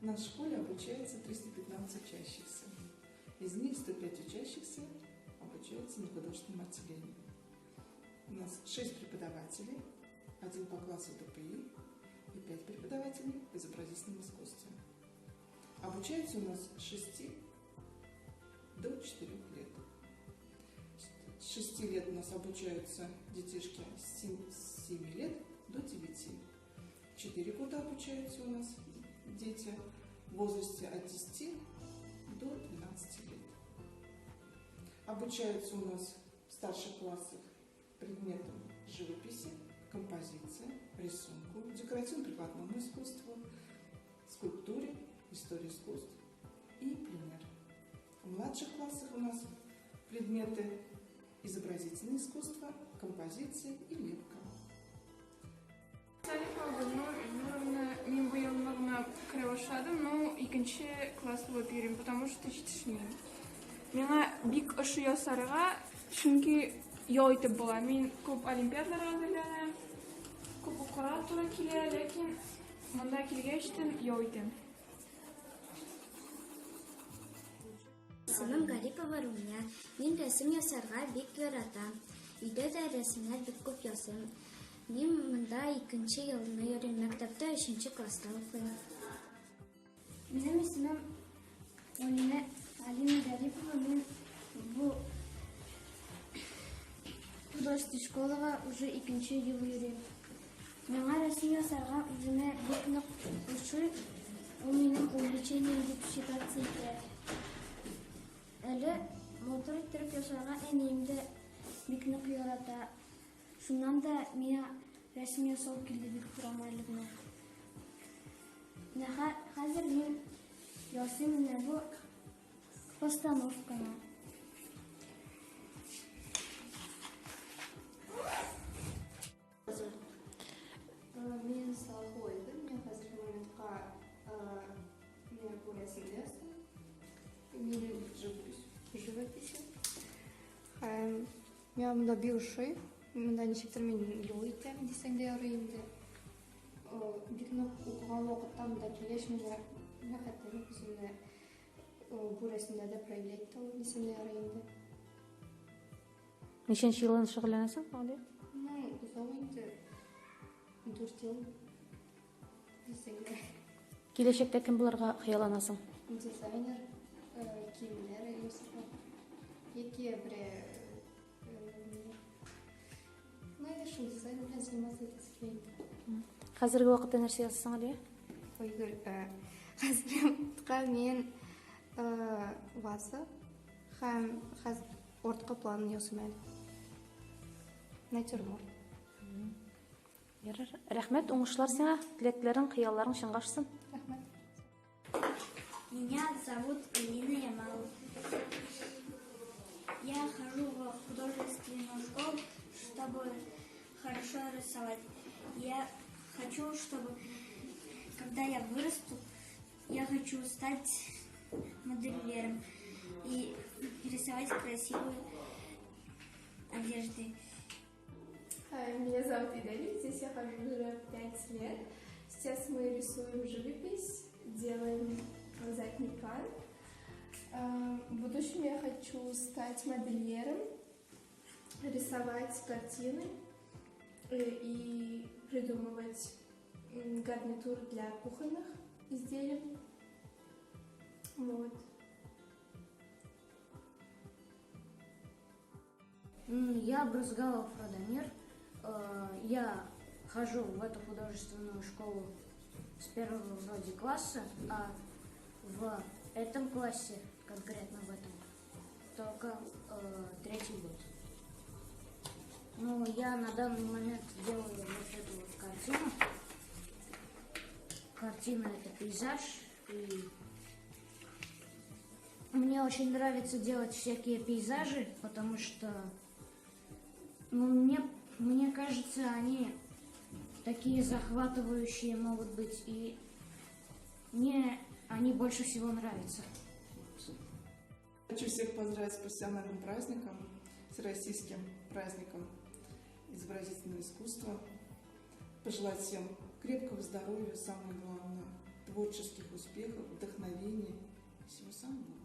В нашей школе обучается 315 учащихся. Из них 105 учащихся обучаются на художественном отделении. У нас 6 преподавателей, 1 по классу ДПИ и 5 преподавателей в изобразительном искусстве. Обучаются у нас с 6 до 4 лет. С 6 лет у нас обучаются детишки с 7 лет до 9. 4 года обучаются у нас дети в возрасте от 10 до 12 лет. Обучаются у нас в старших классах предметам живописи, композиции, рисунку, декоративно-прикладному искусству, скульптуре, истории искусств и пленэр. В младших классах у нас предметы изобразительное искусство, композиции и лепка. Мен боянмағына кіре башладым, но екінші класты болып үйренемін, потому что жетішмеймін. Меңа бик ұшы ясарыға, чүнки яйтып була. Мен көп олимпиадаларға әзерләнәм, көп укырга туры килә, ләкин монда килгәчтен яйтым. Исемем Гарипова Румия. Мин рәсем ясарга бик яратам. Өйдә дә рәсемнәр бик күп ясыйм. Мин монда 2нче елны йөрим, мәктәптә 3нче класста укыйм. Минем исемем Алина Гарипова. Мин бу художественная школага уже 2нче ел йөрим. Миңа рәсем ясарга үземә бик нык ошый. Ул минем увлечением дип считаться итә. Әле мотор иттереп ясарга әнием дә бик нык ярата. Шуннан да миңа рәсем ясау килде бик формальлыгына. Хәзер мин ясыйм менә бу постановканы. Мен Салахова едім. Мен қазіргі моментқа мен бұл рәсімде ясым. Мен живописи. Мен мұнда бик ошый. Мында ничектер мен юл итәм дисәң дә ярый инде. Бик нык укыган вакытта монда килгәч менә хәтта үземне бу рәсемдә проявлять итә дисәң дә ярый инде. Ничәнче елдан шөгыльләнәсең, Алия? Ну, узау инде 4 ел дисәң дә. Киләчәктә кем булырга хыялланасың? Дизайнер, киемнәр ясарга. Яки бер шул дизайн белән заниматься итәсе килә инде. Хәзерге вакытта нәрсә ясыйсың, Алия? Гөл, хәзер мен ваза һәм хәзер ортка план ясыйм әле. Натюрморт. Ярар. Рәхмәт, уңышлар сиңа. Теләкләрең, хыялларың чынга ашсын. Рәхмәт. Меня зовут Ирина Ямалова. Я хожу в художественную школу, чтобы хорошо рисовать. Я хочу, чтобы, когда я вырасту, я хочу стать модельером и рисовать красивые одежды. Меня зовут Идель, здесь я хожу уже 5 лет. Сейчас мы рисуем живопись, делаем задний план. В будущем я хочу стать модельером, рисовать картины и придумывать гарнитуры для кухонных изделий. Вот. Я Брызгалов Радомир. Я хожу в эту художественную школу с первого вроде класса, а в этом классе, конкретно в этом, только 3-й год. Ну, я на данный момент делаю вот эту вот картину. Картина — это пейзаж, и мне очень нравится делать всякие пейзажи, потому что, ну, мне кажется, они такие захватывающие могут быть, и мне они больше всего нравятся. Хочу всех поздравить с профессиональным праздником, с российским праздником изобразительного искусства. Пожелать всем крепкого здоровья, самое главное, творчества. творческих успехов, вдохновения, всего самого